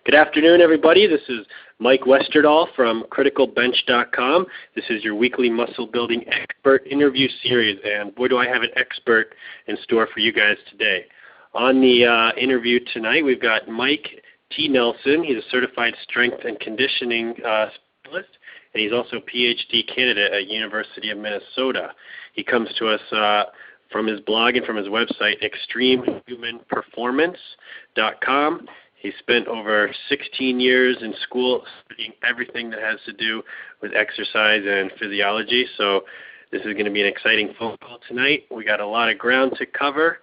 Good afternoon, everybody. This is Mike Westerdahl from criticalbench.com. This is your weekly muscle building expert interview series, and boy, do I have an expert in store for you guys today. On the interview tonight, we've got Mike T. Nelson. He's a certified strength and conditioning specialist, and he's also a PhD candidate at University of Minnesota. He comes to us from his blog and from his website, extremehumanperformance.com. He spent over 16 years in school studying everythgoing that has to do with exercise and physiology. So this is going to be an exciting phone call tonight. We got a lot of ground to cover,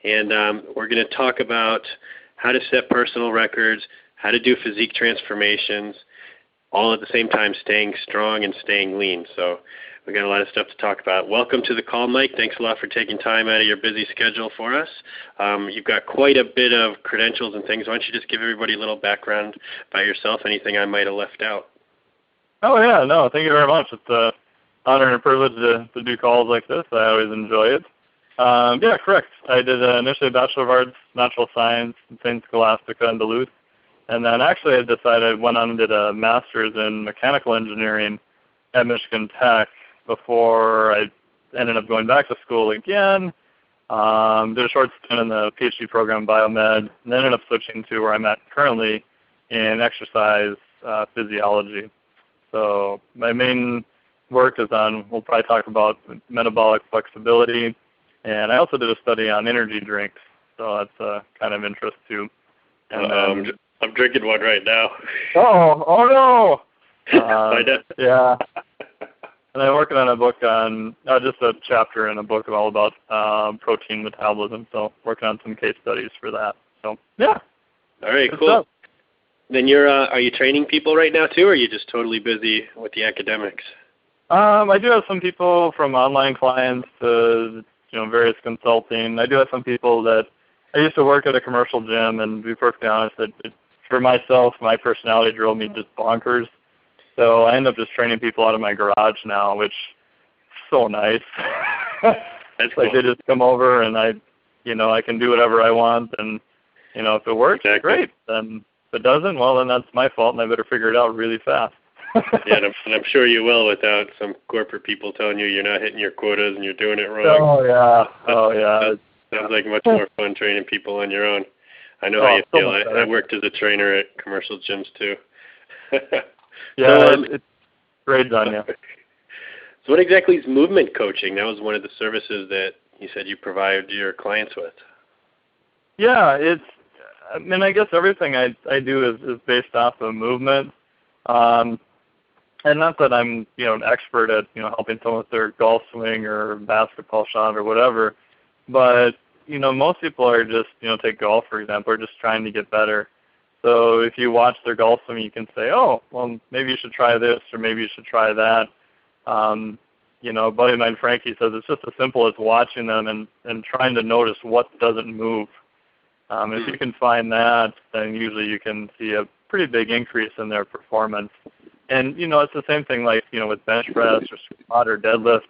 and we're going to talk about how to set personal records, how to do physique transformations, all at the same time staying strong and staying lean. So we got a lot of stuff to talk about. Welcome to the call, Mike. Thanks a lot for taking time out of your busy schedule for us. You've got quite a bit of credentials and things. Why don't you just give everybody a little background about yourself, anything I might have left out? Oh, yeah. No, thank you very much. It's an honor and a privilege to do calls like this. I always enjoy it. Yeah, correct. I did initially a Bachelor of Arts, Natural Science in St. Scholastica in Duluth. And then actually I went on and did a Master's in Mechanical Engineering at Michigan Tech before I ended up going back to school again. Did a short stint in the PhD program in biomed, and then ended up switching to where I'm at currently in exercise physiology. So my main work is on, we'll probably talk about metabolic flexibility, and I also did a study on energy drinks, so that's kind of interest too. And I'm drinking one right now. Oh no! I know. Yeah. And I'm working on a book on, just a chapter in a book all about protein metabolism, so working on some case studies for that. So, yeah. All right, cool. Then are you training people right now too, or are you just totally busy with the academics? I do have some people from online clients to, various consulting. I do have some people that, I used to work at a commercial gym, and to be perfectly honest, for myself, my personality drove me just bonkers. So I end up just training people out of my garage now, which is so nice. That's cool. Like they just come over and I can do whatever I want, and if it works, great. Then if it doesn't, well, then that's my fault, and I better figure it out really fast. Yeah, and I'm sure you will without some corporate people telling you you're not hitting your quotas and you're doing it wrong. Oh yeah. Sounds like much more fun training people on your own. I know how you feel. I worked as a trainer at commercial gyms too. Yeah, it's great done, yeah. So what exactly is movement coaching? That was one of the services that you said you provide your clients with. Yeah, I guess everything I do is based off of movement. And not that I'm, an expert at, helping someone with their golf swing or basketball shot or whatever, but, most people are just, take golf, for example, are just trying to get better. So if you watch their golf swing, you can say, oh, well, maybe you should try this or maybe you should try that. A buddy of mine, Frankie, says it's just as simple as watching them and trying to notice what doesn't move. If you can find that, then usually you can see a pretty big increase in their performance. And, it's the same thing like, with bench press or squat or deadlift.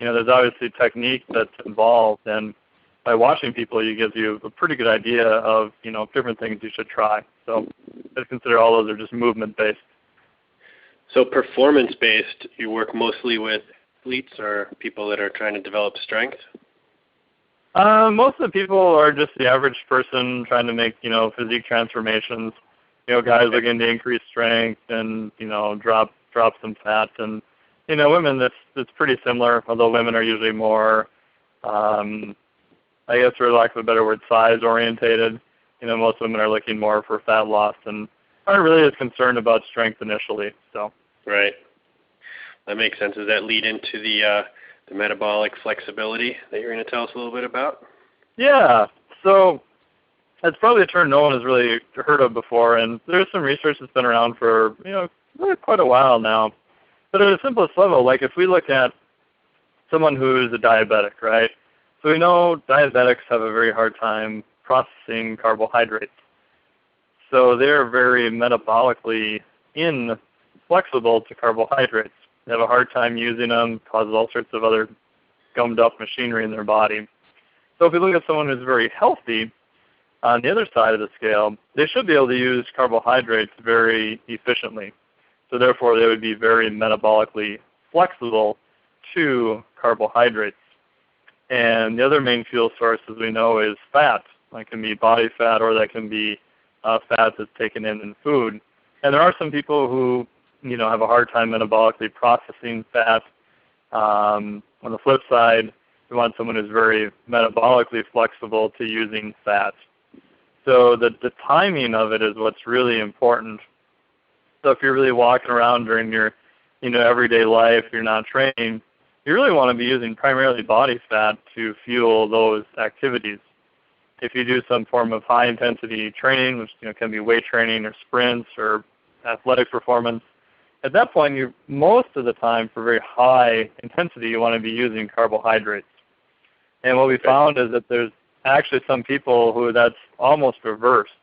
There's obviously technique that's involved, and by watching people, it gives you a pretty good idea of, different things you should try. So I consider all those are just movement-based. So performance-based, you work mostly with athletes or people that are trying to develop strength? Most of the people are just the average person trying to make, physique transformations. Guys looking to increase strength and, drop some fat. And, women, it's pretty similar, although women are usually more, I guess for lack of a better word, size orientated. Most women are looking more for fat loss and aren't really as concerned about strength initially. So. Right. That makes sense. Does that lead into the metabolic flexibility that you're going to tell us a little bit about? Yeah. So that's probably a term no one has really heard of before, and there's some research that's been around for really quite a while now. But at the simplest level, like if we look at someone who's a diabetic, right? So we know diabetics have a very hard time processing carbohydrates. So they're very metabolically inflexible to carbohydrates. They have a hard time using them, causes all sorts of other gummed up machinery in their body. So if we look at someone who's very healthy, On the other side of the scale, they should be able to use carbohydrates very efficiently. So therefore, they would be very metabolically flexible to carbohydrates. And the other main fuel source, as we know, is fat. That can be body fat, or that can be fat that's taken in food. And there are some people who, have a hard time metabolically processing fat. On the flip side, we want someone who's very metabolically flexible to using fat. So the timing of it is what's really important. So if you're really walking around during your, everyday life, you're not training, you really want to be using primarily body fat to fuel those activities. If you do some form of high-intensity training, which can be weight training or sprints or athletic performance, at that point, most of the time for very high intensity, you want to be using carbohydrates. And what we found is that there's actually some people who that's almost reversed.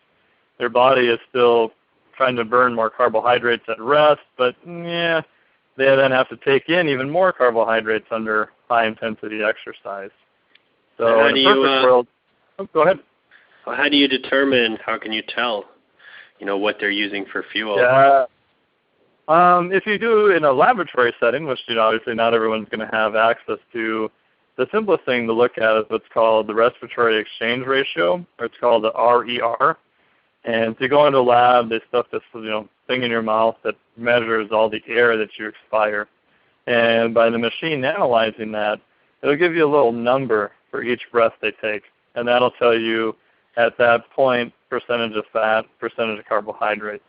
Their body is still trying to burn more carbohydrates at rest, but they then have to take in even more carbohydrates under high-intensity exercise. So in a perfect world, go ahead. Well, how do you determine, how can you tell, what they're using for fuel? Yeah. If you do in a laboratory setting, which obviously not everyone's going to have access to, the simplest thing to look at is what's called the respiratory exchange ratio, or it's called the RER. And so you go into a lab, they stuff this thing in your mouth that measures all the air that you expire. And by the machine analyzing that, it'll give you a little number for each breath they take. And that'll tell you at that point percentage of fat, percentage of carbohydrates.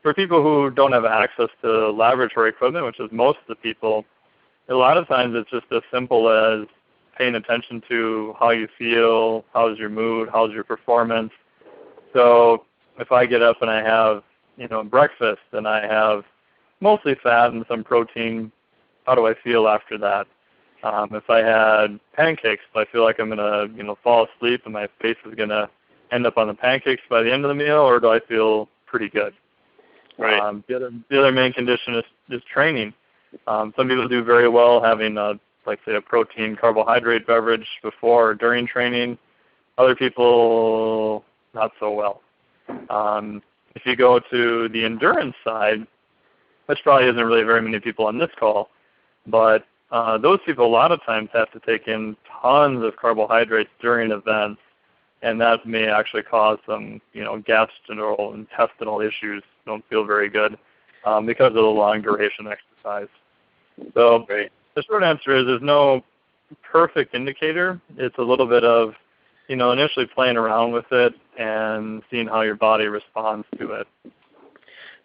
For people who don't have access to laboratory equipment, which is most of the people, a lot of times it's just as simple as paying attention to how you feel, how's your mood, how's your performance. So if I get up and I have, breakfast and I have mostly fat and some protein, how do I feel after that? If I had pancakes, do I feel like I'm going to, fall asleep and my face is going to end up on the pancakes by the end of the meal, or do I feel pretty good? Right. The other main condition is training. Some people do very well having, say, a protein carbohydrate beverage before or during training. Other people, not so well. If you go to the endurance side, which probably isn't really very many people on this call, but those people a lot of times have to take in tons of carbohydrates during events, and that may actually cause some, gastrointestinal issues. Don't feel very good because of the long duration exercise. So the short answer is there's no perfect indicator. It's a little bit of, initially playing around with it and seeing how your body responds to it.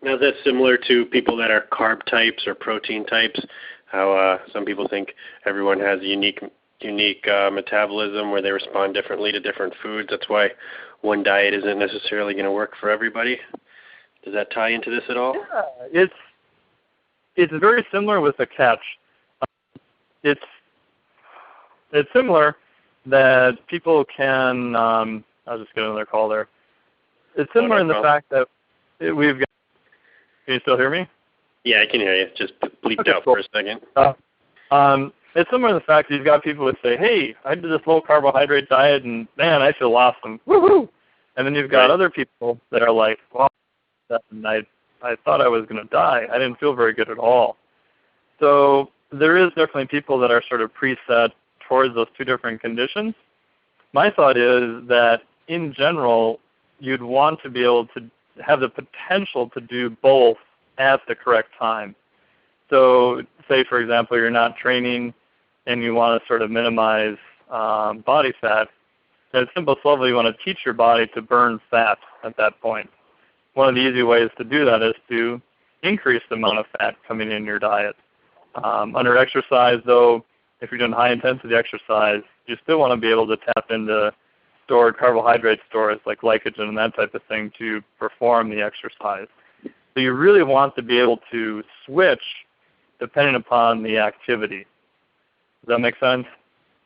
Now that's similar to people that are carb types or protein types, how some people think everyone has a unique metabolism where they respond differently to different foods. That's why one diet isn't necessarily going to work for everybody. Does that tie into this at all? Yeah, it's very similar with a catch. It's similar that people can, I'll just get another call there. It's similar in the fact that we've got, can you still hear me? Yeah, I can hear you. Just bleeped out cool. for a second. It's similar in the fact that you've got people that say, hey, I did this low carbohydrate diet and man, I feel awesome. Woohoo! And then you've got other people that are like, wow, I thought I was going to die. I didn't feel very good at all. So there is definitely people that are sort of preset towards those two different conditions. My thought is that in general, you'd want to be able to have the potential to do both at the correct time. So say, for example, you're not training and you want to sort of minimize body fat. At its simplest level, you want to teach your body to burn fat at that point. One of the easy ways to do that is to increase the amount of fat coming in your diet. Under exercise, though, if you're doing high-intensity exercise, you still want to be able to tap into stored carbohydrate stores like glycogen and that type of thing to perform the exercise. So you really want to be able to switch depending upon the activity. Does that make sense?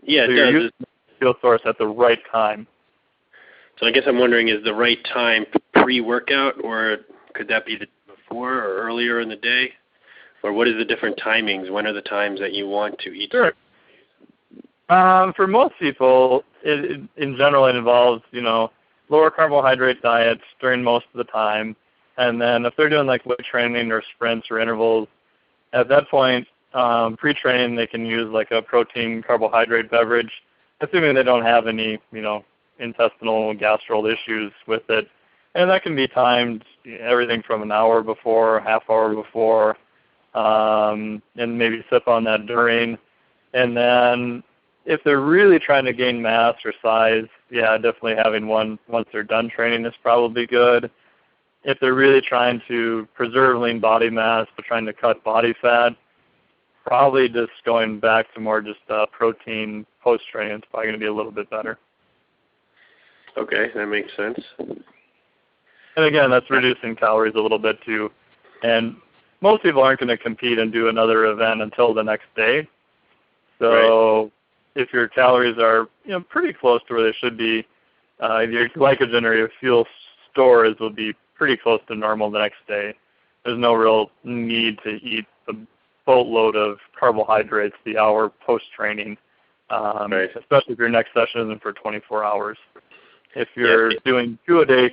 Yeah, so it you're does. using the fuel source at the right time. So I guess I'm wondering, is the right time pre-workout, or could that be before or earlier in the day? Or what is the different timings? When are the times that you want to eat? Sure. For most people, in general, it involves, lower carbohydrate diets during most of the time. And then if they're doing like weight training or sprints or intervals, at that point, pre-training, they can use like a protein carbohydrate beverage, assuming they don't have any, intestinal gastral issues with it. And that can be timed everything from an hour before, half hour before, and maybe sip on that during. And then if they're really trying to gain mass or size, yeah, definitely having one once they're done training is probably good. If they're really trying to preserve lean body mass but trying to cut body fat, probably just going back to more just protein post-training is probably going to be a little bit better. Okay, that makes sense. And again, that's reducing calories a little bit too. And most people aren't going to compete and do another event until the next day. So if your calories are pretty close to where they should be, your glycogen or your fuel stores will be pretty close to normal the next day. There's no real need to eat a boatload of carbohydrates the hour post-training, especially if your next session isn't for 24 hours. If you're doing 2 a day,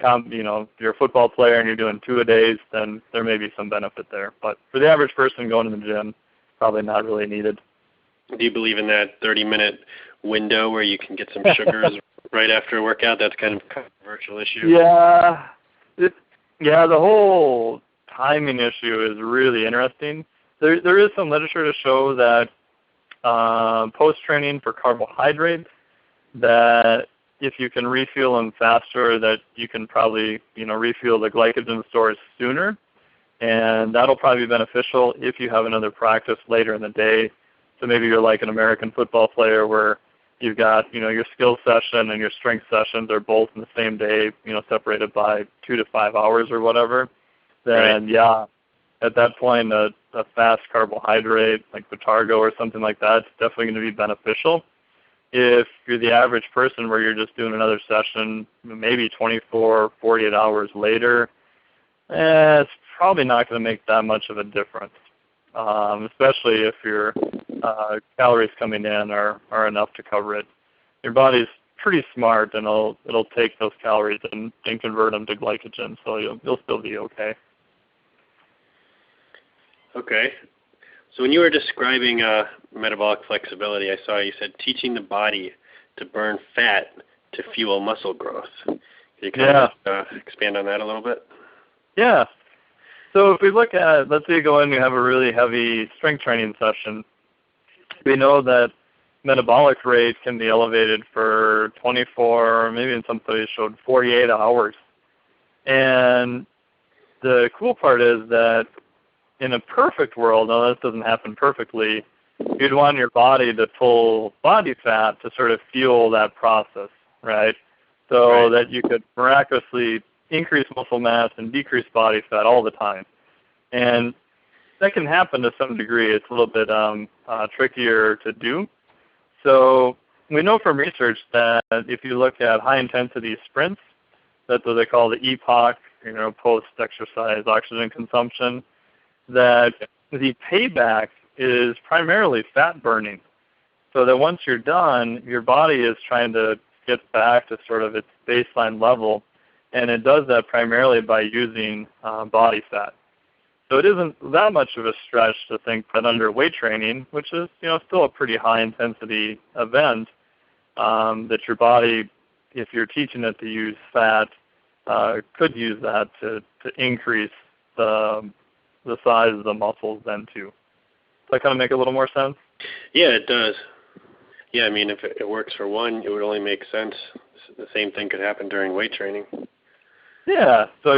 you're a football player and you're doing 2 a days, then there may be some benefit there. But for the average person going to the gym, probably not really needed. Do you believe in that 30-minute window where you can get some sugars right after a workout? That's kind of a controversial issue. Yeah. The whole timing issue is really interesting. There is some literature to show that post-training for carbohydrates, that if you can refuel them faster, that you can probably refuel the glycogen stores sooner, and that'll probably be beneficial if you have another practice later in the day. So maybe you're like an American football player where you've got your skill session and your strength sessions are both in the same day, separated by 2 to 5 hours or whatever. Then at that point a fast carbohydrate like Vitargo or something like that is definitely going to be beneficial. If you're the average person where you're just doing another session, maybe 24, 48 hours later, it's probably not going to make that much of a difference, especially if your calories coming in are enough to cover it. Your body's pretty smart, and it'll take those calories and convert them to glycogen, so you'll still be okay. Okay. So when you were describing metabolic flexibility, I saw you said teaching the body to burn fat to fuel muscle growth. Can you kind of expand on that a little bit? Yeah. So if we look at, let's say you go in and you have a really heavy strength training session, we know that metabolic rate can be elevated for 24, or maybe in some studies showed 48 hours. And the cool part is that in a perfect world, now this doesn't happen perfectly, you'd want your body to pull body fat to sort of fuel that process, right? So that you could miraculously increase muscle mass and decrease body fat all the time. And that can happen to some degree. It's a little bit trickier to do. So we know from research that if you look at high-intensity sprints, that's what they call the EPOC, post-exercise oxygen consumption, that the payback is primarily fat burning. So that once you're done, your body is trying to get back to sort of its baseline level, and it does that primarily by using body fat. So it isn't that much of a stretch to think that under weight training, which is still a pretty high intensity event, that your body, if you're teaching it to use fat, could use that to increase the size of the muscles then too. Does that kind of make a little more sense? Yeah, it does. Yeah, I mean, if it works for one, it would only make sense. The same thing could happen during weight training. Yeah, so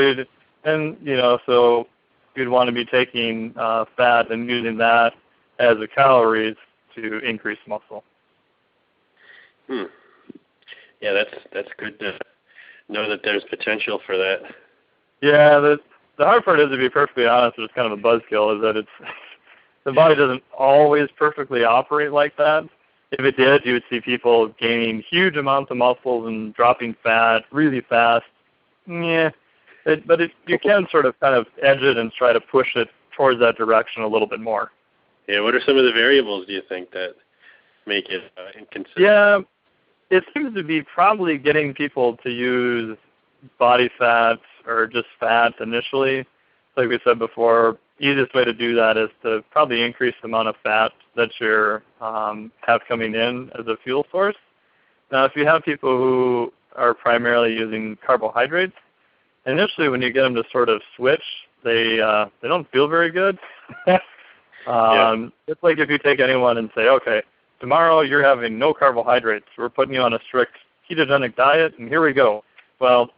you'd want to be taking fat and using that as the calories to increase muscle. Yeah, that's good to know that there's potential for that. Yeah, the hard part is, to be perfectly honest, it's kind of a buzzkill, is that the body doesn't always perfectly operate like that. If it did, you would see people gaining huge amounts of muscles and dropping fat really fast. Yeah. You can sort of kind of edge it and try to push it towards that direction a little bit more. Yeah, what are some of the variables, do you think, that make it inconsistent? Yeah, it seems to be probably getting people to use body fat or just fat initially, like we said before, easiest way to do that is to probably increase the amount of fat that you have coming in as a fuel source. Now, if you have people who are primarily using carbohydrates, initially when you get them to sort of switch, they don't feel very good. It's like if you take anyone and say, okay, tomorrow you're having no carbohydrates. We're putting you on a strict ketogenic diet, and here we go. Well,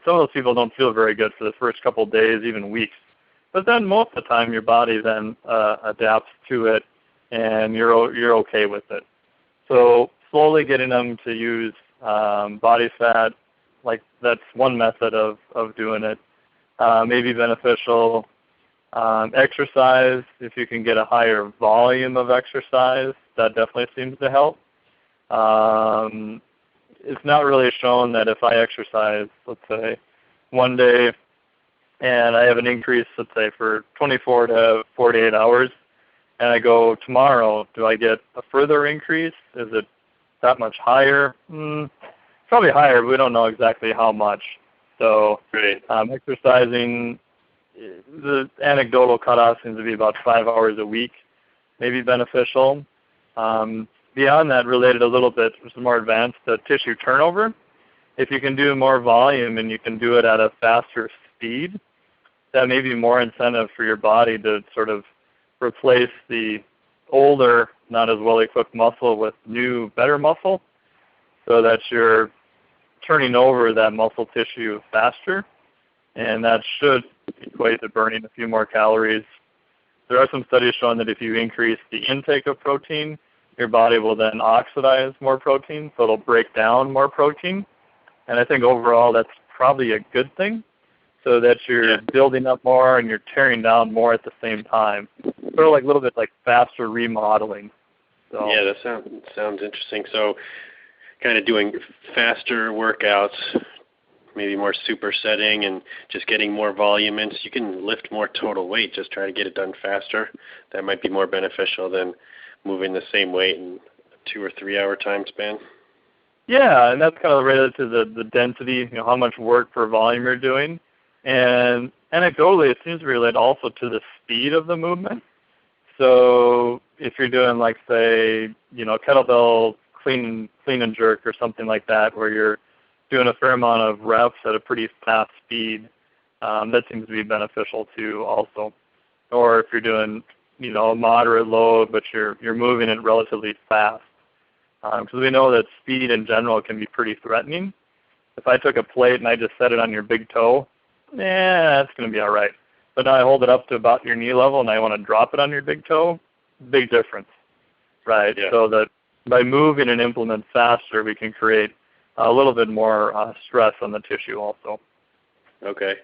some of those people don't feel very good for the first couple of days, even weeks. But then most of the time your body then adapts to it, and you're okay with it. So slowly getting them to use body fat, like that's one method of doing it. May be beneficial. Exercise, if you can get a higher volume of exercise, that definitely seems to help. It's not really shown that if I exercise, let's say, one day and I have an increase, let's say, for 24 to 48 hours, and I go tomorrow, do I get a further increase? Is it that much higher? Probably higher, but we don't know exactly how much. So exercising, the anecdotal cutoff seems to be about 5 hours a week, maybe beneficial. Beyond that, related a little bit, which is more advanced, the tissue turnover. If you can do more volume and you can do it at a faster speed, that may be more incentive for your body to sort of replace the older, not as well-equipped muscle with new, better muscle, so that you're turning over that muscle tissue faster, and that should equate to burning a few more calories. There are some studies showing that if you increase the intake of protein, your body will then oxidize more protein, so it'll break down more protein. And I think overall that's probably a good thing, so that you're building up more and you're tearing down more at the same time. Sort of like a little bit like faster remodeling. So. Yeah, that sounds interesting. So kind of doing faster workouts, maybe more supersetting and just getting more volume in, so you can lift more total weight, just try to get it done faster. That might be more beneficial than moving the same weight in a 2 or 3 hour time span. Yeah, and that's kind of related to the density, how much work per volume you're doing. And anecdotally, it seems to relate also to the speed of the movement. So if you're doing, like, say, kettlebell clean and jerk or something like that, where you're doing a fair amount of reps at a pretty fast speed, that seems to be beneficial too also. Or if you're doing, a moderate load, but you're moving it relatively fast. Because we know that speed in general can be pretty threatening. If I took a plate and I just set it on your big toe, that's going to be all right. But now I hold it up to about your knee level and I want to drop it on your big toe, big difference, right? Yeah. So that by moving an implement faster, we can create a little bit more stress on the tissue also. Okay.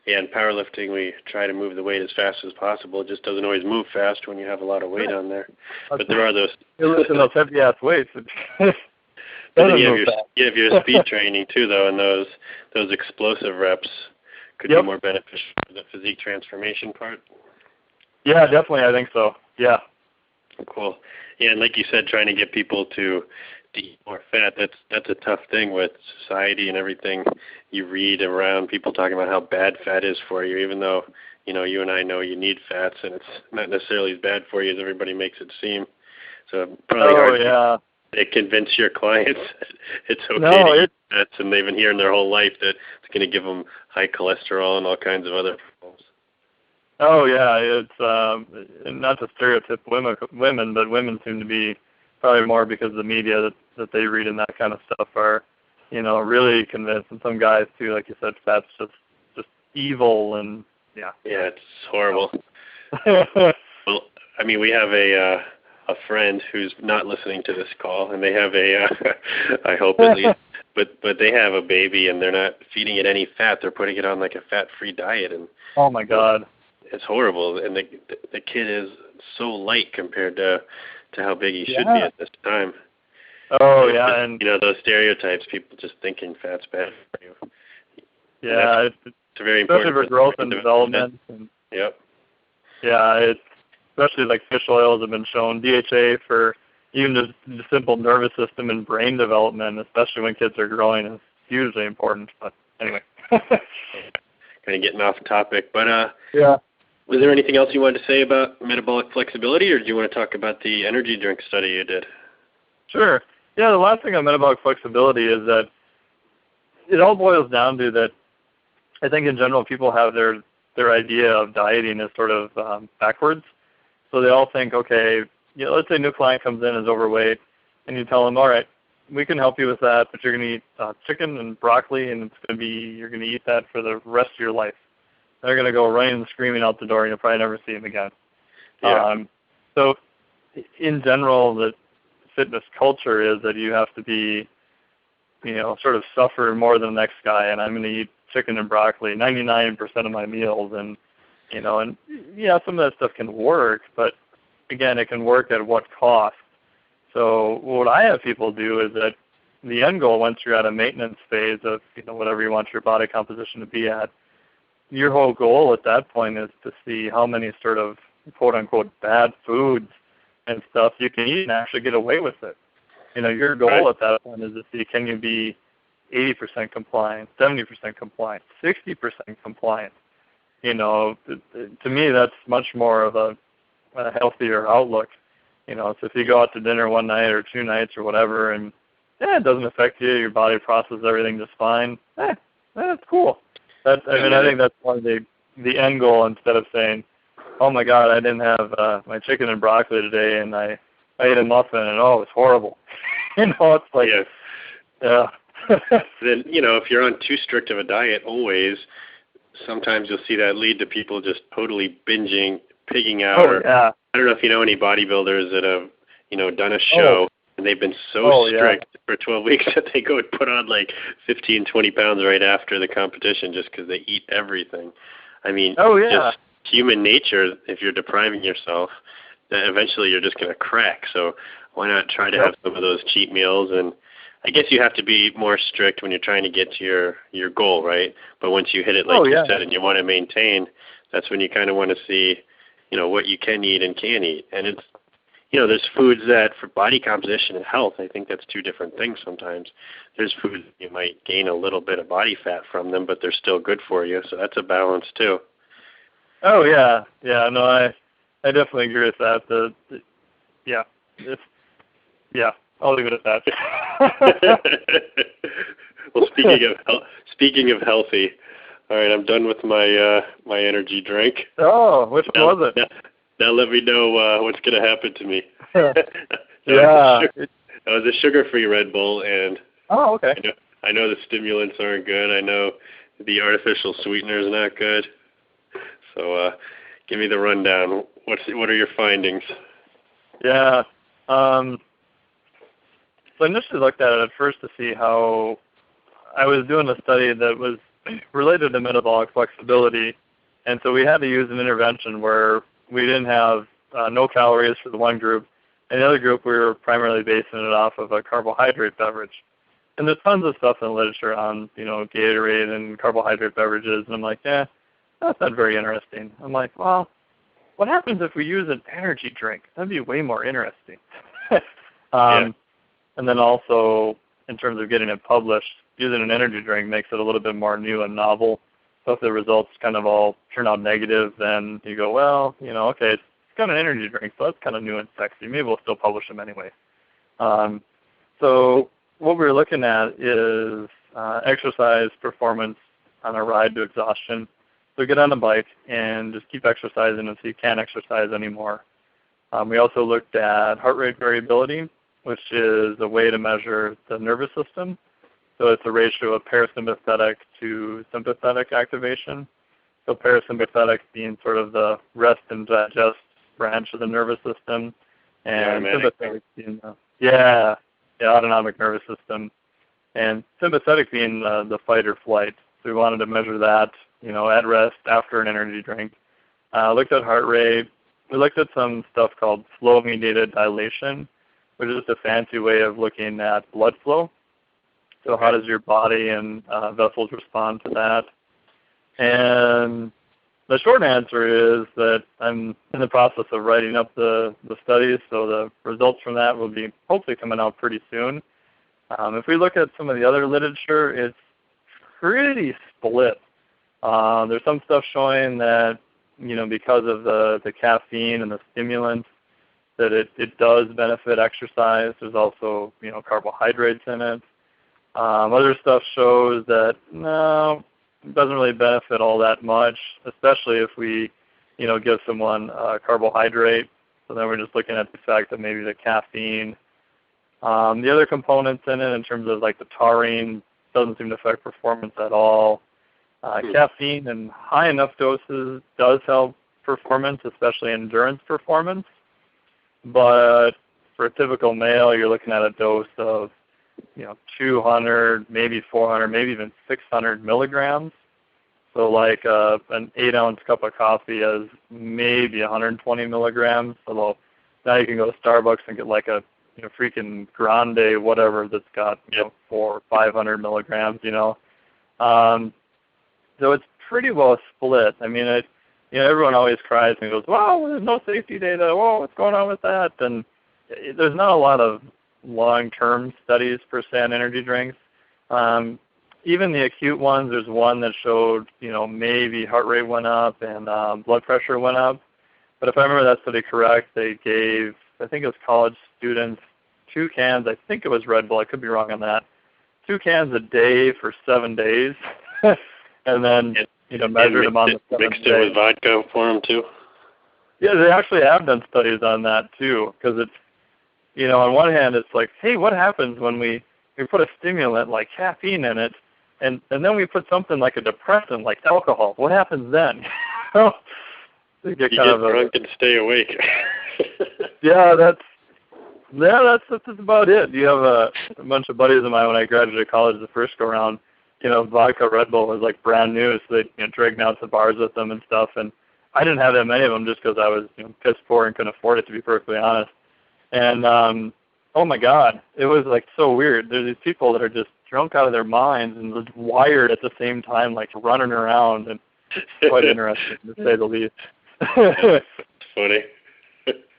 Yeah, in powerlifting, we try to move the weight as fast as possible. It just doesn't always move fast when you have a lot of weight on there. But there are those... You're lifting those heavy-ass weights. You have your speed training, too, though, and those explosive reps could be more beneficial for the physique transformation part. Yeah, definitely, I think so. Yeah. Cool. Yeah, and like you said, trying to get people to eat more fat, that's a tough thing with society and everything. You read around people talking about how bad fat is for you, even though, you and I know you need fats, and it's not necessarily as bad for you as everybody makes it seem. So probably hard to convince your clients it's okay to eat fats, and they've been hearing their whole life that it's going to give them high cholesterol and all kinds of other problems. Oh, yeah, it's not to stereotype women, but women seem to be probably more because of the media that they read and that kind of stuff are, really convinced. And some guys, too, like you said, fat's just evil and, yeah. Yeah, it's horrible. Well, I mean, we have a friend who's not listening to this call, and they have I hope at least, but they have a baby, and they're not feeding it any fat. They're putting it on like a fat-free diet. And oh, my God. It's horrible. And the kid is so light compared to how big he should be at this time. Oh, yeah. And those stereotypes, people just thinking fat's bad for you. Yeah, it's a very important for growth and development. And, yep. Yeah, it's especially like fish oils have been shown, DHA for even just the simple nervous system and brain development, especially when kids are growing, is hugely important. But anyway. Kind of getting off topic, but yeah. Was there anything else you wanted to say about metabolic flexibility, or do you want to talk about the energy drink study you did? Sure. Yeah, the last thing on metabolic flexibility is that it all boils down to that I think in general people have their idea of dieting is sort of backwards. So they all think, okay, let's say a new client comes in, is overweight, and you tell them, all right, we can help you with that, but you're going to eat chicken and broccoli, and you're going to eat that for the rest of your life. They're going to go running and screaming out the door, and you'll probably never see them again. Yeah. So in general, the fitness culture is that you have to be, sort of suffer more than the next guy, and I'm going to eat chicken and broccoli 99% of my meals, and some of that stuff can work, but again, it can work at what cost? So what I have people do is that the end goal, once you're at a maintenance phase of whatever you want your body composition to be at, your whole goal at that point is to see how many sort of quote-unquote bad foods and stuff you can eat and actually get away with it. Your goal at that point is to see, can you be 80% compliant, 70% compliant, 60% compliant? To me, that's much more of a healthier outlook. So if you go out to dinner one night or 2 nights or whatever, and it doesn't affect you, your body processes everything just fine, that's cool. I think that's one of the end goal, instead of saying, oh my God, I didn't have my chicken and broccoli today, and I ate a muffin, and oh, it's horrible. It's like, yeah. Then, if you're on too strict of a diet always, sometimes you'll see that lead to people just totally binging, pigging out. Oh, yeah. I don't know if you know any bodybuilders that have, done a show, and they've been so strict for 12 weeks that they go and put on like 15, 20 pounds right after the competition just because they eat everything. I mean, just human nature, if you're depriving yourself, eventually you're just going to crack. So why not try to have some of those cheat meals? And I guess you have to be more strict when you're trying to get to your goal, right? But once you hit it, like you said, and you want to maintain, that's when you kind of want to see, what you can eat and can't eat. And it's, there's foods that for body composition and health, I think that's two different things sometimes. There's foods you might gain a little bit of body fat from them, but they're still good for you. So that's a balance too. Oh, yeah. Yeah, no, I definitely agree with that. I'll leave it at that. Well, speaking of healthy, all right, I'm done with my my energy drink. Oh, which one was it? Now let me know what's going to happen to me. That was a sugar-free Red Bull, and okay. I know the stimulants aren't good. I know the artificial sweetener is not good. So give me the rundown. What are your findings? Yeah. So I initially looked at it at first to see how I was doing a study that was related to metabolic flexibility, and so we had to use an intervention where we didn't have no calories for the one group, and the other group we were primarily basing it off of a carbohydrate beverage. And there's tons of stuff in the literature on, Gatorade and carbohydrate beverages, and I'm like, that's not very interesting. I'm like, well, what happens if we use an energy drink? That'd be way more interesting. And then also, in terms of getting it published, using an energy drink makes it a little bit more new and novel. So if the results kind of all turn out negative, then you go, well, okay, it's got an energy drink, so that's kind of new and sexy. Maybe we'll still publish them anyway. So what we're looking at is exercise performance on a ride to exhaustion. So get on a bike and just keep exercising until you can't exercise anymore. We also looked at heart rate variability, which is a way to measure the nervous system. So it's a ratio of parasympathetic to sympathetic activation. So parasympathetic being sort of the rest and digest branch of the nervous system, and sympathetic being the autonomic nervous system, and sympathetic being the fight or flight. So we wanted to measure that, at rest after an energy drink. Looked at heart rate. We looked at some stuff called flow-mediated dilation, which is a fancy way of looking at blood flow. So how does your body and vessels respond to that? And the short answer is that I'm in the process of writing up the studies, so the results from that will be hopefully coming out pretty soon. If we look at some of the other literature, it's pretty split. There's some stuff showing that, because of the caffeine and the stimulants, that it does benefit exercise. There's also, carbohydrates in it. Other stuff shows that, no, it doesn't really benefit all that much, especially if we, give someone carbohydrate. So then we're just looking at the fact that maybe the caffeine, the other components in it in terms of like the taurine doesn't seem to affect performance at all. Caffeine in high enough doses does help performance, especially endurance performance. But for a typical male, you're looking at a dose of, 200, maybe 400, maybe even 600 milligrams. So like an 8-ounce cup of coffee has maybe 120 milligrams. Although now you can go to Starbucks and get like a freaking grande whatever that's got 400 or 500 milligrams. So it's pretty well split. I mean, everyone always cries and goes, "Wow, there's no safety data. Whoa, what's going on with that?" And there's not a lot of long-term studies per se on energy drinks. Even the acute ones, there's one that showed, maybe heart rate went up and blood pressure went up. But if I remember that study correct, they gave, I think it was college students, 2 cans. I think it was Red Bull. I could be wrong on that. 2 cans a day for 7 days, and then measured them on the 7th mixed day. it with vodka for them too. Yeah, they actually have done studies on that too, because it's, on one hand, it's like, hey, what happens when we put a stimulant like caffeine in it, and then we put something like a depressant like alcohol? What happens then? You get drunk and stay awake. That's about it. You have a bunch of buddies of mine when I graduated college the first go around, vodka Red Bull was like brand new, so they dragged me out to bars with them and stuff, and I didn't have that many of them just because I was piss poor and couldn't afford it, to be perfectly honest. And oh my God, it was like so weird. There's these people that are just drunk out of their minds and just wired at the same time, like running around, and it's quite interesting to say the least. That's funny.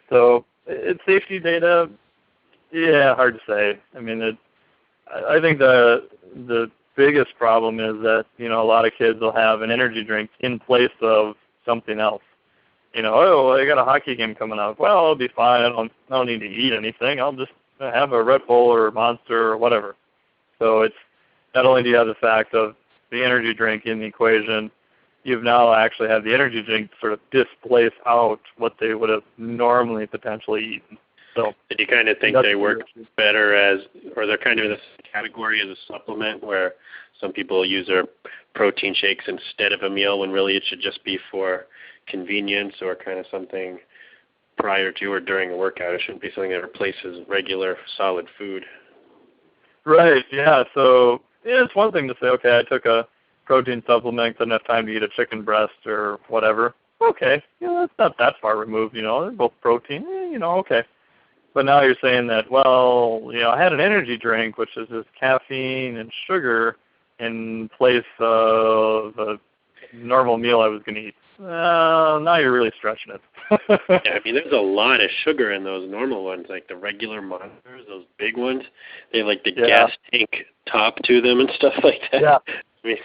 So it's safety data. Yeah, hard to say. I mean, I think the biggest problem is that a lot of kids will have an energy drink in place of something else. Oh, I got a hockey game coming up. Well, I'll be fine. I don't need to eat anything. I'll just have a Red Bull or a Monster or whatever. So it's not only do you have the fact of the energy drink in the equation, you've now actually had the energy drink sort of displace out what they would have normally potentially eaten. So did you kind of think they work better or they're kind of in this category as a supplement where some people use their protein shakes instead of a meal when really it should just be for convenience or kind of something prior to or during a workout? It shouldn't be something that replaces regular solid food. Right, yeah. So it's one thing to say, okay, I took a protein supplement, didn't have time to eat a chicken breast or whatever. Okay, that's not that far removed, they're both protein, okay. But now you're saying that, well, I had an energy drink, which is just caffeine and sugar in place of a normal meal I was going to eat. Now you're really stretching it. Yeah, I mean, there's a lot of sugar in those normal ones, like the regular Monsters, those big ones. They have like the gas tank top to them and stuff like that. Yeah. I mean,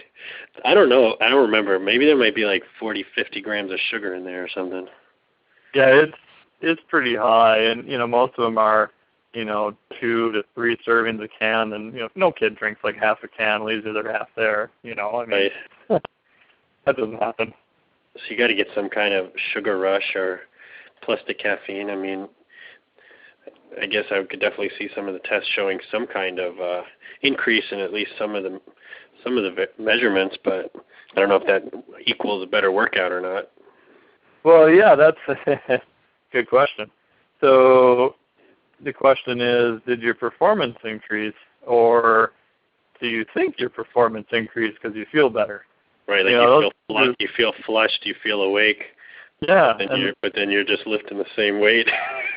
I don't know. I don't remember. Maybe there might be like 40, 50 grams of sugar in there or something. Yeah, it's pretty high, and most of them are 2 to 3 servings a can, and no kid drinks like half a can, leaves the other half there. I mean, right. That doesn't happen. So you got to get some kind of sugar rush or plus the caffeine. I mean, I guess I could definitely see some of the tests showing some kind of increase in at least some of the measurements, but I don't know if that equals a better workout or not. Well, yeah, that's a good question. So the question is, did your performance increase, or do you think your performance increased because you feel better? Right, like you feel flushed, you feel awake. Yeah. But then you're just lifting the same weight.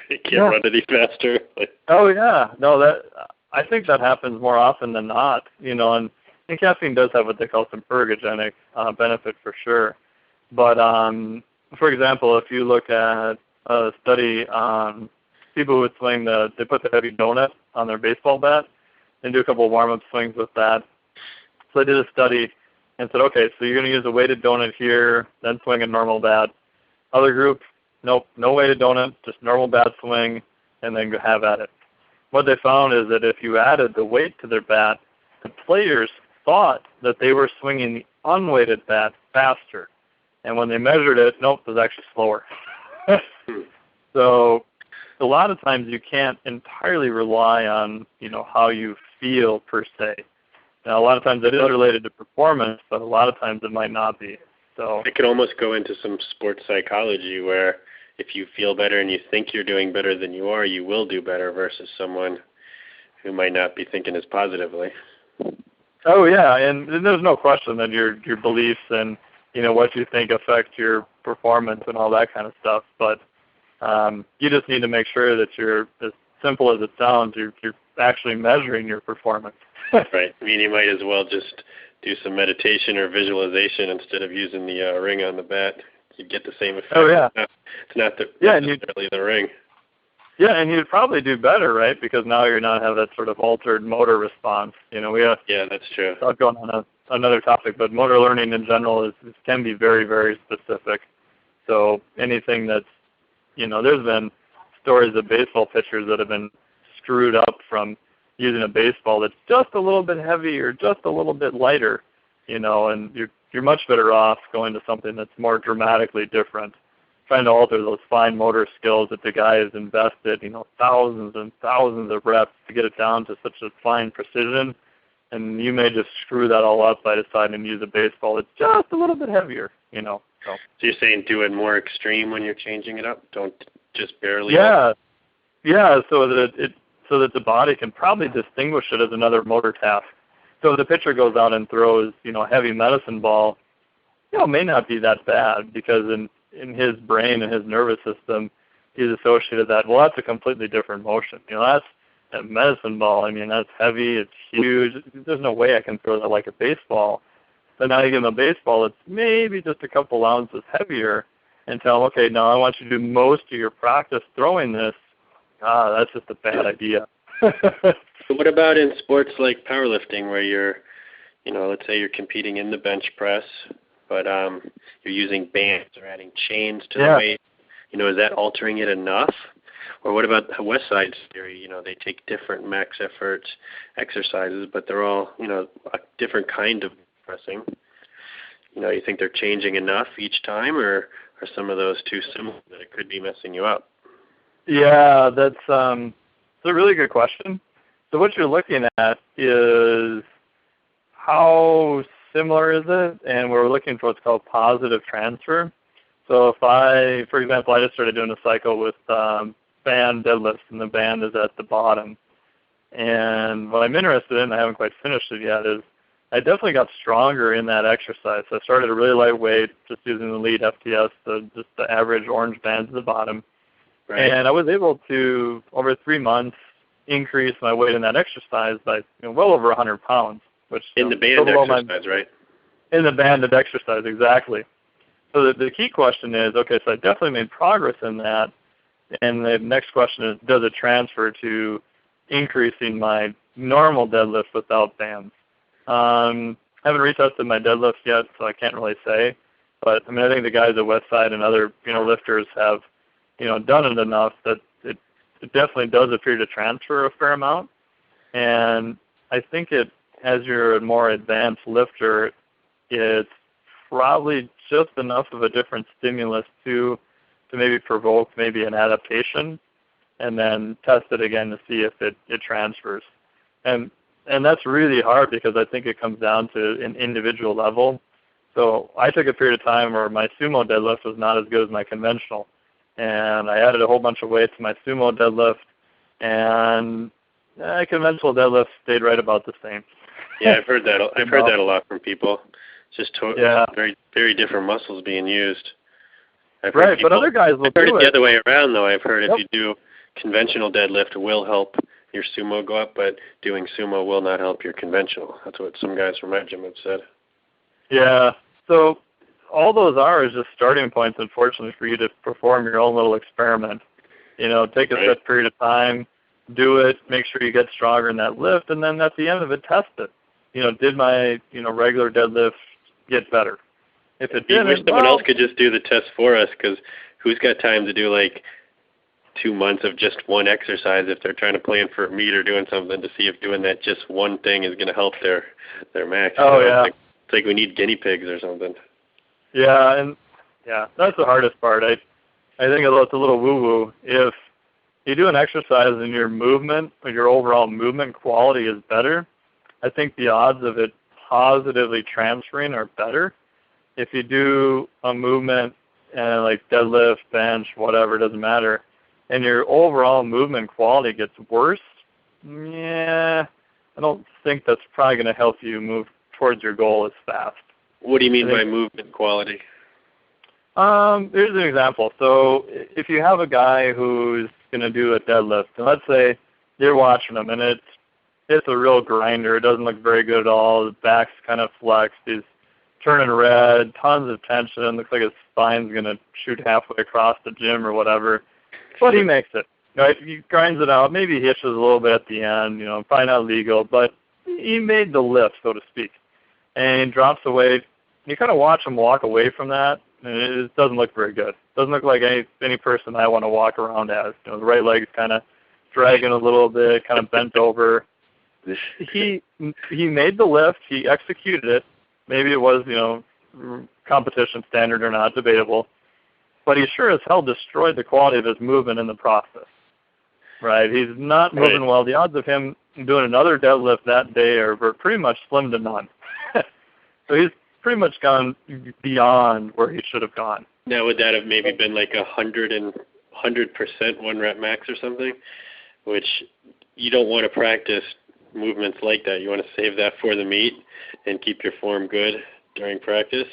You can't run any faster. Oh yeah, no, I think that happens more often than not. And caffeine does have what they call some ergogenic benefit for sure. But for example, if you look at a study on people who would swing they put the heavy donut on their baseball bat and do a couple of warm-up swings with that. So they did a study and said, okay, so you're going to use a weighted donut here, then swing a normal bat. Other group, nope, no weighted donut, just normal bat swing, and then go have at it. What they found is that if you added the weight to their bat, the players thought that they were swinging the unweighted bat faster. And when they measured it, nope, it was actually slower. So a lot of times you can't entirely rely on, how you feel per se. Now, a lot of times it is related to performance, but a lot of times it might not be. So it could almost go into some sports psychology where if you feel better and you think you're doing better than you are, you will do better versus someone who might not be thinking as positively. Oh, yeah, and there's no question that your beliefs and, what you think affect your performance and all that kind of stuff. But you just need to make sure that you're, as simple as it sounds, you're actually measuring your performance. Right. I mean, you might as well just do some meditation or visualization instead of using the ring on the bat. You'd get the same effect. Oh, yeah. It's not necessarily the ring. Yeah, and you'd probably do better, right? Because now you're not have that sort of altered motor response. Yeah, that's true. I'll go on another topic, but motor learning in general can be very, very specific. So anything that's, there's been stories of baseball pitchers that have been screwed up from using a baseball that's just a little bit heavy or just a little bit lighter, and you're much better off going to something that's more dramatically different, trying to alter those fine motor skills that the guy has invested, thousands and thousands of reps to get it down to such a fine precision. And you may just screw that all up by deciding to use a baseball that's just a little bit heavier, So you're saying do it more extreme when you're changing it up? Don't just barely. Yeah, yeah. So that the body can probably distinguish it as another motor task. So if the pitcher goes out and throws, a heavy medicine ball, it may not be that bad because in his brain and his nervous system, he's associated that, well, that's a completely different motion. That's a medicine ball. I mean, that's heavy, it's huge. There's no way I can throw that like a baseball. But now you give him a baseball that's maybe just a couple ounces heavier and tell him, okay, now I want you to do most of your practice throwing this. That's just a bad idea. So what about in sports like powerlifting where you're, let's say you're competing in the bench press, but you're using bands or adding chains to the weight? Is that altering it enough? Or what about the West Side's theory? They take different max effort exercises, but they're all, a different kind of pressing. You think they're changing enough each time, or are some of those too similar that it could be messing you up? Yeah, that's a really good question. So what you're looking at is how similar is it, and we're looking for what's called positive transfer. So if for example, I just started doing a cycle with band deadlifts, and the band is at the bottom. And what I'm interested in, I haven't quite finished it yet, is I definitely got stronger in that exercise. So I started a really lightweight, just using the lead FTS, just the average orange bands at the bottom. Right. And I was able to, over 3 months, increase my weight in that exercise by well over 100 pounds. Which in the band exercise, right? In the banded exercise, exactly. So the key question is, okay, so I definitely made progress in that. And the next question is, does it transfer to increasing my normal deadlift without bands? I haven't retested my deadlifts yet, so I can't really say. But I mean, I think the guys at Westside and other lifters have done it enough that it definitely does appear to transfer a fair amount. And I think as you're a more advanced lifter, it's probably just enough of a different stimulus to maybe provoke maybe an adaptation, and then test it again to see if it transfers. And that's really hard because I think it comes down to an individual level. So I took a period of time where my sumo deadlift was not as good as my conventional. And I added a whole bunch of weight to my sumo deadlift, and conventional deadlift stayed right about the same. Yeah, I've heard that. I've heard that a lot from people. It's just very, very different muscles being used. Right, but other guys will do it. I've heard it the other way around, though. I've heard if you do conventional deadlift, it will help your sumo go up, but doing sumo will not help your conventional. That's what some guys from my gym have said. Yeah, so all those are is just starting points, unfortunately, for you to perform your own little experiment. Take a set period of time, do it, make sure you get stronger in that lift, and then at the end of it, test it. did my, regular deadlift get better? If it didn't, you wish someone else could just do the test for us, because who's got time to do like 2 months of just one exercise if they're trying to plan for a meet or doing something to see if doing that just one thing is going to help their max. Oh, yeah. It's like we need guinea pigs or something. Yeah, and that's the hardest part. I think it's a little woo-woo. If you do an exercise and your movement or your overall movement quality is better, I think the odds of it positively transferring are better. If you do a movement and like deadlift, bench, whatever, it doesn't matter, and your overall movement quality gets worse, I don't think that's probably going to help you move towards your goal as fast. What do you mean by movement quality? Here's an example. So if you have a guy who's going to do a deadlift, and let's say you're watching him, and it's a real grinder. It doesn't look very good at all. His back's kind of flexed. He's turning red, tons of tension. Looks like his spine's going to shoot halfway across the gym or whatever. But he makes it. Right? He grinds it out. Maybe he hitches a little bit at the end. Probably not legal, but he made the lift, so to speak. And he drops the weight. You kind of watch him walk away from that, and it doesn't look very good. Doesn't look like any person I want to walk around as. The right leg's kind of dragging a little bit, kind of bent over. He made the lift. He executed it. Maybe it was, competition standard or not, debatable. But he sure as hell destroyed the quality of his movement in the process. Right? He's not moving well. The odds of him doing another deadlift that day are pretty much slim to none. So he's pretty much gone beyond where he should have gone. Now, would that have maybe been like 100% 1 rep max or something? Which you don't want to practice movements like that. You want to save that for the meet and keep your form good during practice?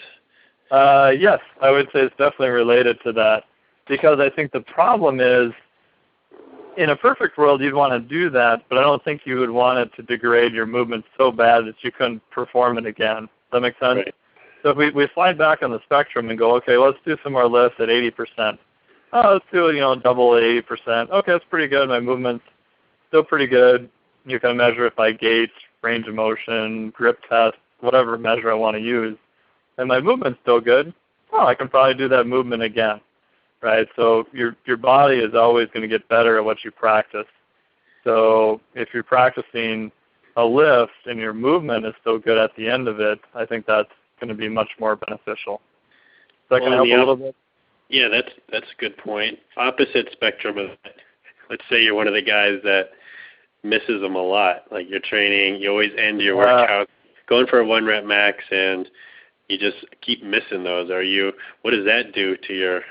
Yes, I would say it's definitely related to that, because I think the problem is, in a perfect world, you'd want to do that, but I don't think you would want it to degrade your movement so bad that you couldn't perform it again. Does that make sense? Right. So if we slide back on the spectrum and go, okay, let's do some more lifts at 80%. Oh, let's do, double at 80%. Okay, that's pretty good. My movement's still pretty good. You can measure it by gait, range of motion, grip test, whatever measure I want to use. And my movement's still good. Well, I can probably do that movement again. Right? So your body is always going to get better at what you practice. So if you're practicing a lift and your movement is still good at the end of it, I think that's going to be much more beneficial. Is that going to help a little bit? Yeah, that's a good point. Opposite spectrum of that. Let's say you're one of the guys that misses them a lot. Like you're training, you always end your workout going for a 1 rep max, and you just keep missing those. What does that do to your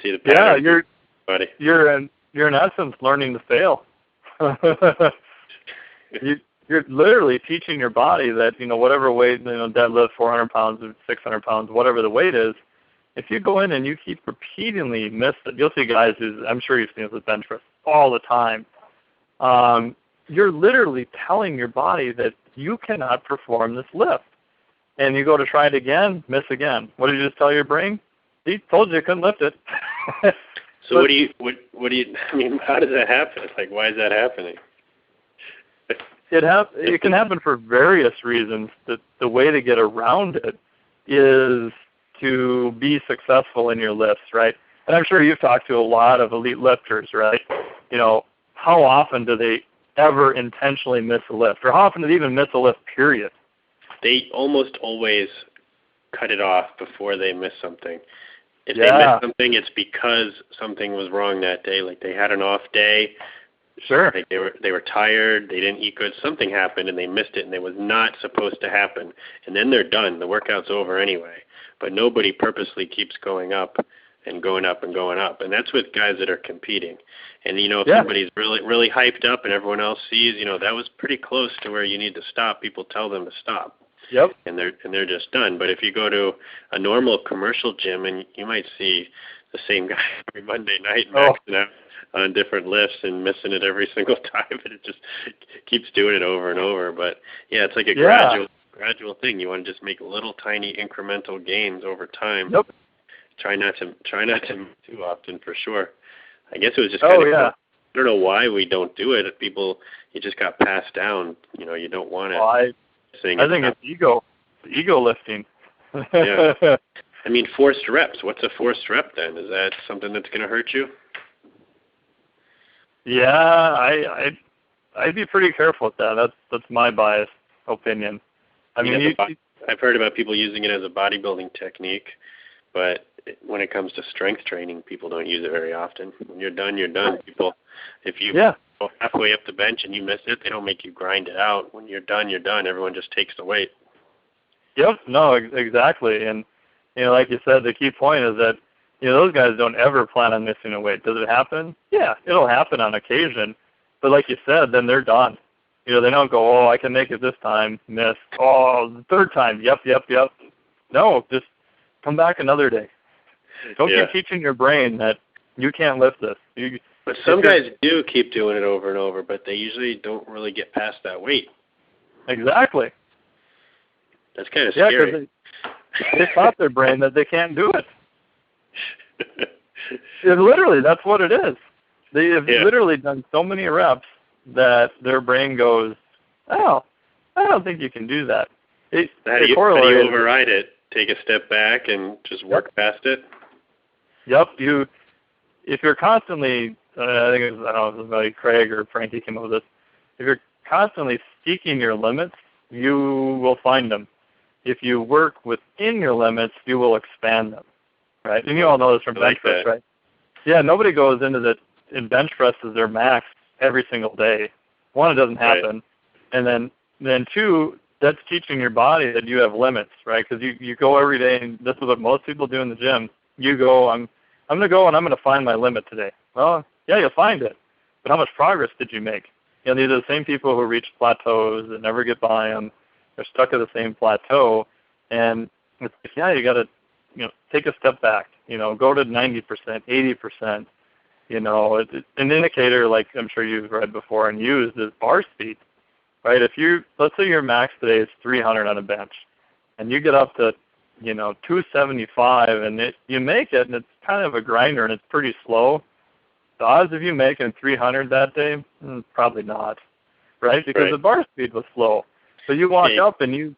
to the pattern? Yeah, you're in essence learning to fail. You're literally teaching your body that, whatever weight, deadlift 400 pounds or 600 pounds, whatever the weight is, if you go in and you keep repeatedly miss it, you'll see guys I'm sure you've seen this with bench press all the time. You're literally telling your body that you cannot perform this lift. And you go to try it again, miss again. What did you just tell your brain? He told you you couldn't lift it. So what do you, how does that happen? Like, why is that happening? It can happen for various reasons. The way to get around it is to be successful in your lifts, right? And I'm sure you've talked to a lot of elite lifters, right? How often do they ever intentionally miss a lift? Or how often do they even miss a lift, period? They almost always cut it off before they miss something. If they miss something, it's because something was wrong that day. Like they had an off day. Sure. Like they were tired. They didn't eat good. Something happened and they missed it, and it was not supposed to happen. And then they're done. The workout's over anyway. But nobody purposely keeps going up and going up and going up. And that's with guys that are competing. And if somebody's really really hyped up and everyone else sees, that was pretty close to where you need to stop. People tell them to stop. Yep. And they're just done. But if you go to a normal commercial gym, and you might see the same guy every Monday night maxing out on different lifts and missing it every single time, and it just keeps doing it over and over. But yeah, it's like a gradual thing. You want to just make little tiny incremental gains over time. Yep. Try not to move too often, for sure. I guess it was just kind of I don't know why we don't do it. People, you just got passed down. You don't want it. Well, I think it's ego lifting. Yeah. I mean, forced reps. What's a forced rep then? Is that something that's going to hurt you? Yeah, I'd be pretty careful with that. That's my biased opinion. I mean, I've heard about people using it as a bodybuilding technique, but when it comes to strength training, people don't use it very often. When you're done, you're done. People, if you go halfway up the bench and you miss it, they don't make you grind it out. When you're done, you're done. Everyone just takes the weight. Yep. No, exactly. And like you said, the key point is that those guys don't ever plan on missing a weight. Does it happen? Yeah, it'll happen on occasion. But like you said, then they're done. They don't go, oh, I can make it this time, miss. Oh, the third time, yep. No, just come back another day. Don't keep teaching your brain that you can't lift this. But some guys do keep doing it over and over, but they usually don't really get past that weight. Exactly. That's kind of scary. Yeah, they taught their brain that they can't do it. Literally, that's what it is. They have literally done so many reps that their brain goes, oh, I don't think you can do that. How do you override it? Take a step back and just work past it? Yep. If you're constantly, I think it was, I don't know if it was Craig or Frankie came up with this, if you're constantly seeking your limits, you will find them. If you work within your limits, you will expand them, right? And you all know this from bench press, right? Yeah, nobody goes into in bench press as their max every single day. One, it doesn't happen. Right. And then two, that's teaching your body that you have limits, right? Because you go every day, and this is what most people do in the gym. You go, I'm going to go and I'm going to find my limit today. Well, yeah, you'll find it. But how much progress did you make? These are the same people who reach plateaus and never get by them. They're stuck at the same plateau. And it's you got to, take a step back. Go to 90%, 80%. An indicator, like I'm sure you've read before and used, is bar speed, right? Let's say your max today is 300 on a bench, and you get up to, 275, and you make it, and it's kind of a grinder, and it's pretty slow. The odds of you making 300 that day, probably not, right? Because the bar speed was slow. So you walk up and you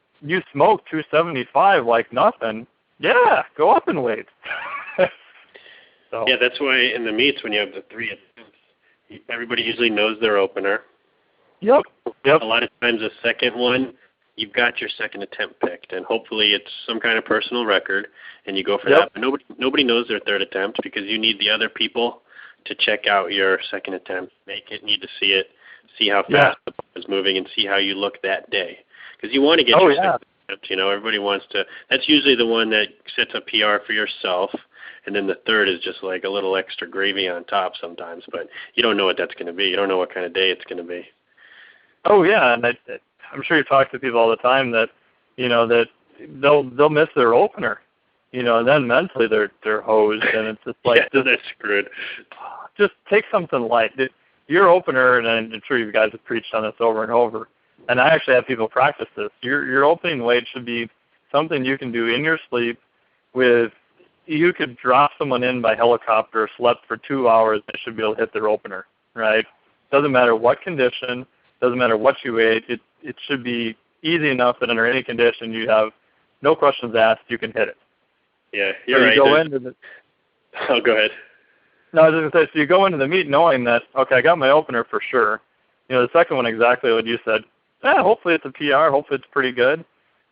smoke 275 like nothing. Yeah, go up and wait. So. Yeah, that's why in the meets when you have the 3 attempts, everybody usually knows their opener. Yep. A lot of times the second one, you've got your second attempt picked, and hopefully it's some kind of personal record, and you go for that. But nobody knows their third attempt because you need the other people to check out your second attempt, need to see it, see how fast the ball is moving, and see how you look that day. Because you want to get your second attempt. Everybody wants to. That's usually the one that sets a PR for yourself. And then the third is just like a little extra gravy on top sometimes, but you don't know what that's going to be. You don't know what kind of day it's going to be. Oh yeah, and I'm sure you talk to people all the time that, that they'll miss their opener, and then mentally they're hosed, and it's just like they're screwed. Just take something light. Your opener, and I'm sure you guys have preached on this over and over, and I actually have people practice this. Your opening weight should be something you can do in your sleep with. You could drop someone in by helicopter, slept for 2 hours, and should be able to hit their opener, right? Doesn't matter what condition, doesn't matter what you ate. It should be easy enough that under any condition you have no questions asked, you can hit it. Yeah, you're right. Go into the, go ahead. No, I was going to say, so you go into the meet knowing that, okay, I got my opener for sure. The second one, exactly what you said. Hopefully it's a PR, hopefully it's pretty good.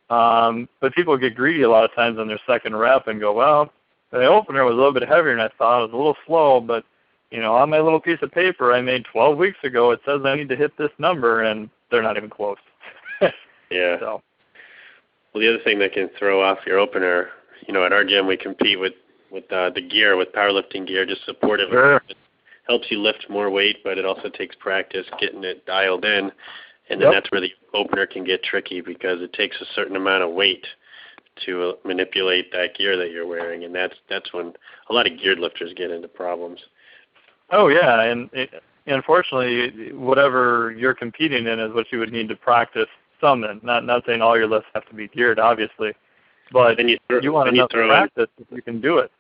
But people get greedy a lot of times on their second rep and go, well, the opener was a little bit heavier than I thought. It was a little slow, but, on my little piece of paper I made 12 weeks ago, it says I need to hit this number, and they're not even close. Yeah. So. Well, the other thing that can throw off your opener, at our gym we compete with the gear, with powerlifting gear, just supportive. Sure. It helps you lift more weight, but it also takes practice getting it dialed in. And then that's where the opener can get tricky because it takes a certain amount of weight to manipulate that gear that you're wearing, and that's when a lot of geared lifters get into problems. Oh yeah, and unfortunately, whatever you're competing in is what you would need to practice some in. Not saying all your lifts have to be geared, obviously, but you want enough practice if you can do it.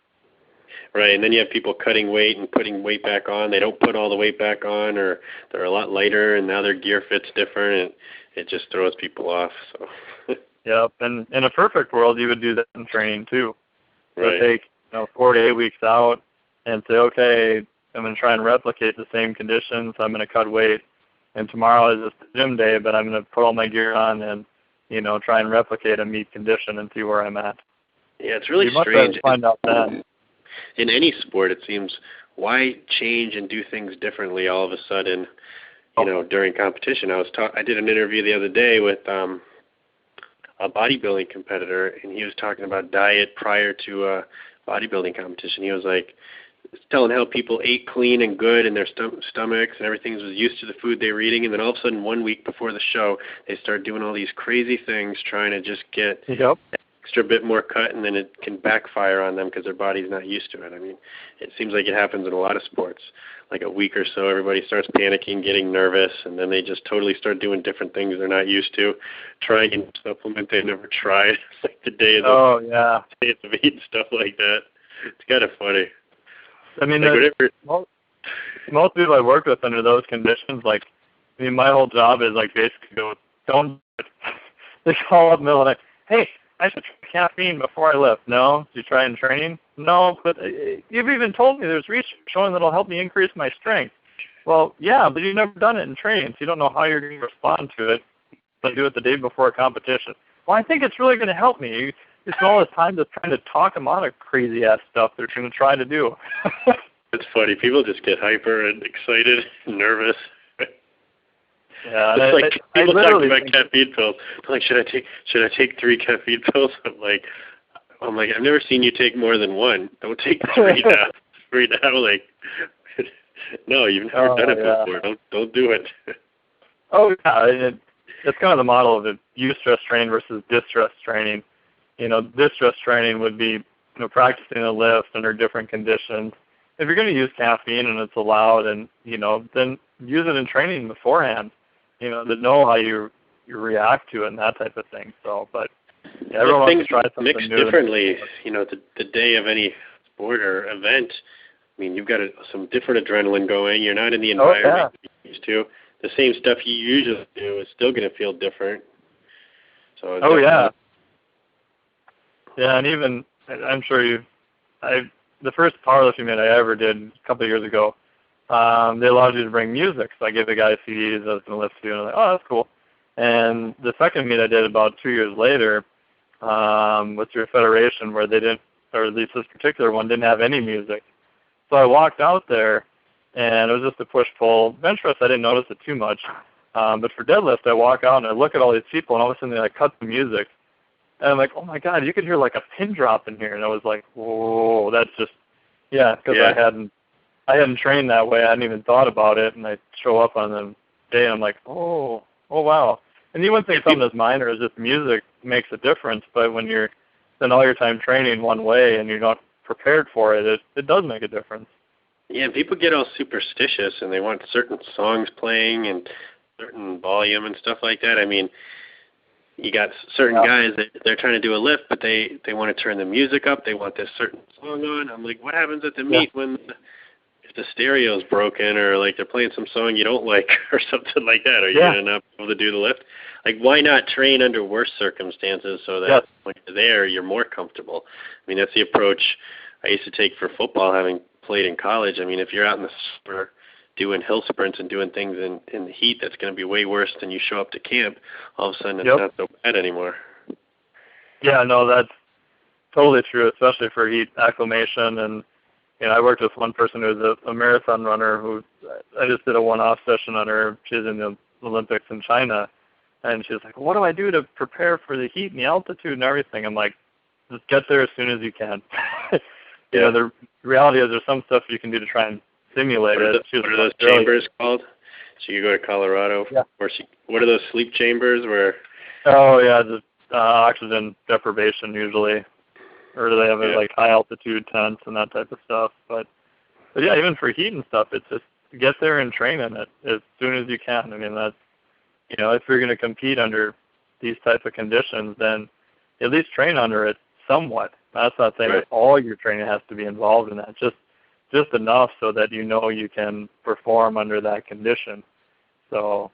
Right, and then you have people cutting weight and putting weight back on. They don't put all the weight back on, or they're a lot lighter, and now their gear fits different. And it just throws people off. So. Yep, and in a perfect world, you would do that in training too. So Right. take 4 to 8 weeks out and say, okay, I'm going to try and replicate the same conditions. I'm going to cut weight, and tomorrow is just a gym day, but I'm going to put all my gear on and try and replicate a meet condition and see where I'm at. Yeah, it's really you strange. Must find out then. In any sport, it seems, why change and do things differently all of a sudden? During competition. I did an interview the other day with a bodybuilding competitor, and he was talking about diet prior to a bodybuilding competition. He was like telling how people ate clean and good in their stomachs and everything was used to the food they were eating, and then all of a sudden 1 week before the show they start doing all these crazy things trying to just get extra bit more cut, and then it can backfire on them because their body's not used to it. I mean, it seems like it happens in a lot of sports. Like a week or so, everybody starts panicking, getting nervous, and then they just totally start doing different things they're not used to, trying a supplement they never tried. It's like the day of the meet and stuff like that. It's kind of funny. I mean, like most people I worked with under those conditions, my whole job is basically go, don't do it. They call up in the middle of the night, hey, I should try caffeine before I lift. No? Did you try in training? No, but you've even told me there's research showing that it'll help me increase my strength. Well, yeah, but you've never done it in training, so you don't know how you're going to respond to it. But do it the day before a competition. Well, I think it's really going to help me. You spend all this time just trying to talk them out of crazy-ass stuff they're going to try to do. It's funny. People just get hyper and excited and nervous. Yeah, it's like people talking about caffeine pills. They're like, should I take 3 caffeine pills? I'm like, I've never seen you take more than 1. Don't take 3 now. 3 now, no, you've never done it before. Don't do it. Oh yeah, it's kind of the model of the eustress training versus distress training. Distress training would be practicing a lift under different conditions. If you're going to use caffeine and it's allowed, and then use it in training beforehand. To know how you react to it and that type of thing. So, but everyone wants to try something mixed new. Differently. The day of any sport or event, I mean, you've got some different adrenaline going. You're not in the environment you're used to. The same stuff you usually do is still going to feel different. So. Yeah, and even I'm sure the first powerlifting meet I ever did a couple of years ago. They allowed you to bring music, so I gave the guy CDs I was going to listen to, and I was like, oh, that's cool. And the second meet I did about 2 years later with your federation, where they didn't, or at least this particular one, didn't have any music. So I walked out there, and it was just a push-pull. Bench press, I didn't notice it too much. But for deadlift, I walk out, and I look at all these people, and all of a sudden they cut the music. And I'm like, oh, my God, you could hear a pin drop in here. And I was like, whoa, that's just, because I hadn't trained that way. I hadn't even thought about it, and I show up on the day, and I'm like, oh, wow. And you wouldn't think something as minor as just music makes a difference, but when you're spend all your time training one way and you're not prepared for it, it does make a difference. Yeah, people get all superstitious, and they want certain songs playing and certain volume and stuff like that. I mean, you got certain guys that they're trying to do a lift, but they want to turn the music up. They want this certain song on. I'm like, what happens at the meet when if the stereo's broken, or they're playing some song you don't like or something like that? Are you going to not be able to do the lift? Why not train under worse circumstances so that when you're there, you're more comfortable? I mean, that's the approach I used to take for football, having played in college. I mean, if you're out in the summer doing hill sprints and doing things in the heat, that's going to be way worse than you show up to camp. All of a sudden, it's not so bad anymore. Yeah, no, that's totally true, especially for heat acclimation. And I worked with one person who was a marathon runner who I just did a one-off session on her. She's in the Olympics in China, and she was like, what do I do to prepare for the heat and the altitude and everything? I'm like, just get there as soon as you can. The reality is there's some stuff you can do to try and simulate it. What are those chambers called? So you go to Colorado. Yeah. What are those sleep chambers where? Oh, yeah, just oxygen deprivation usually. Or do they have high altitude tents and that type of stuff? But yeah, even for heat and stuff, it's just get there and train in it as soon as you can. I mean, that's, if you're going to compete under these type of conditions, then at least train under it somewhat. That's not saying that all your training has to be involved in that. Just enough so that you can perform under that condition. So,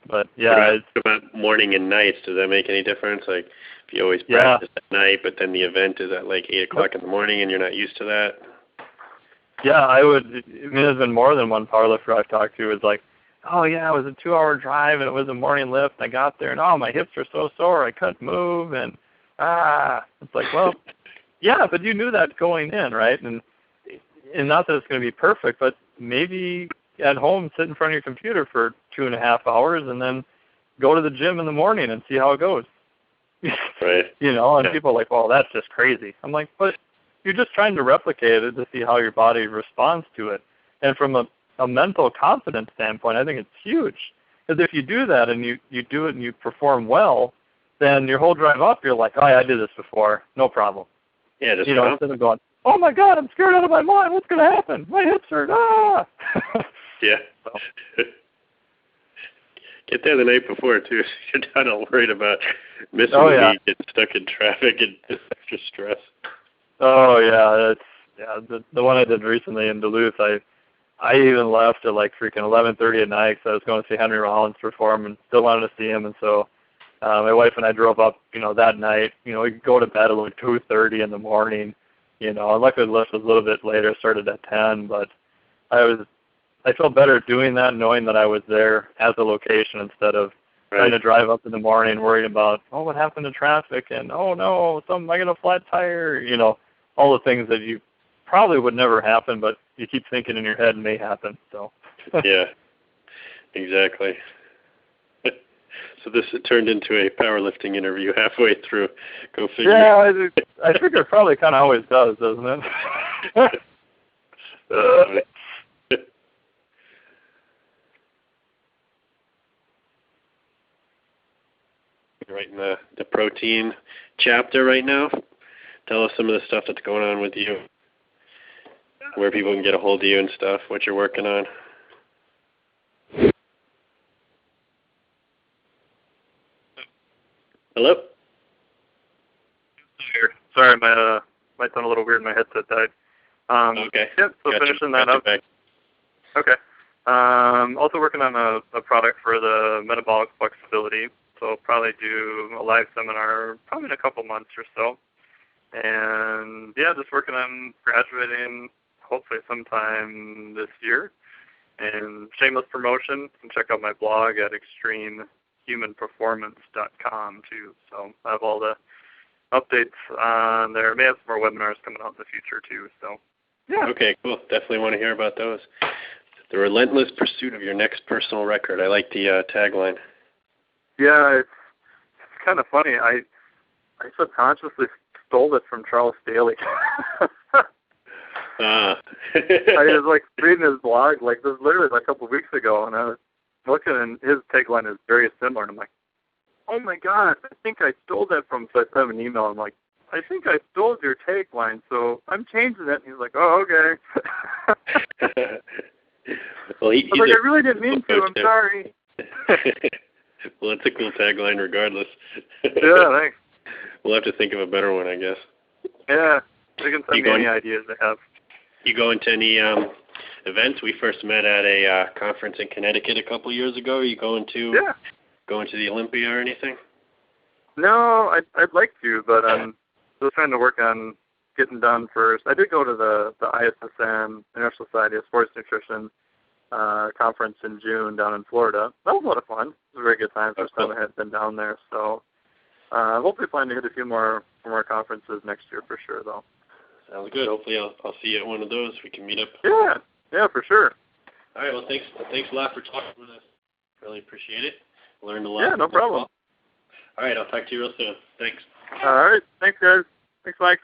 But yeah, what about morning and nights? Does that make any difference? Like, if you always practice at night, but then the event is at like 8 o'clock in the morning, and you're not used to that. Yeah, I mean, there's been more than one powerlifter I've talked to who's like, oh yeah, it was a 2-hour drive and it was a morning lift. I got there and oh, my hips are so sore, I couldn't move, and it's like, well, yeah, but you knew that going in, right? And not that it's going to be perfect, but maybe at home sit in front of your computer for 2.5 hours and then go to the gym in the morning and see how it goes. Right. You know, and people are like, well, that's just crazy. I'm like, but you're just trying to replicate it to see how your body responds to it. And from a mental confidence standpoint, I think it's huge. Because if you do that and you do it and you perform well, then your whole drive up, you're like, oh, yeah, I did this before. No problem. Yeah, just instead of going, oh, my God, I'm scared out of my mind. What's going to happen? My hips hurt. Ah! Yeah. So. Get there the night before, too. You're not all worried about missing the meet, getting stuck in traffic, and extra stress. Oh, yeah. The one I did recently in Duluth, I even left at like freaking 11:30 at night because I was going to see Henry Rollins perform and still wanted to see him. And so my wife and I drove up, that night. We could go to bed at like 2:30 in the morning. And luckily the lift was a little bit later, started at 10. But I felt better doing that, knowing that I was there at the location instead of trying to drive up in the morning, worried about, oh, what happened to traffic, and oh no, am I gonna flat tire? All the things that you probably would never happen, but you keep thinking in your head may happen. So. Yeah, exactly. So this turned into a powerlifting interview halfway through. Go figure. Yeah, I figure it probably kind of always does, doesn't it? Writing the protein chapter right now. Tell us some of the stuff that's going on with you, where people can get a hold of you and stuff, what you're working on. Hello? Sorry, my might sound a little weird. My headset died. Okay. Yep, so gotcha. finishing that up. Back. Okay. Also working on a product for the metabolic flexibility. So I'll probably do a live seminar probably in a couple months or so. And yeah, just working on graduating hopefully sometime this year. And shameless promotion, you can check out my blog at extremehumanperformance.com too. So I have all the updates on there. May have some more webinars coming out in the future too. So yeah. Okay, cool. Definitely want to hear about those. The relentless pursuit of your next personal record. I like the tagline. Yeah, it's kind of funny. I subconsciously stole it from Charles Daly. I was like reading his blog, like this was literally like a couple of weeks ago, and I was looking, and his tagline is very similar. And I'm like, oh my God, I think I stole that from. So I sent him an email. I'm like, I think I stole your tagline, so I'm changing it. And he's like, oh, okay. Well, I was like, I really didn't mean to. I'm sorry. Well, it's a cool tagline regardless. Yeah, thanks. We'll have to think of a better one, I guess. Yeah, you can send me any ideas they have. You going to any events? We first met at a conference in Connecticut a couple years ago. Are you going to the Olympia or anything? No, I'd like to, but I'm still trying to work on getting done first. I did go to the ISSN, International Society of Sports Nutrition, conference in June down in Florida. That was a lot of fun. It was a very good time. First time I had been down there. So hopefully plan to hit a few more conferences next year for sure, though. Sounds good. Hopefully I'll see you at one of those. We can meet up. Yeah, for sure. All right. Well, thanks a lot for talking with us. Really appreciate it. Learned a lot. Yeah, no problem. All right. I'll talk to you real soon. Thanks. All right. Thanks, guys. Thanks, Mike.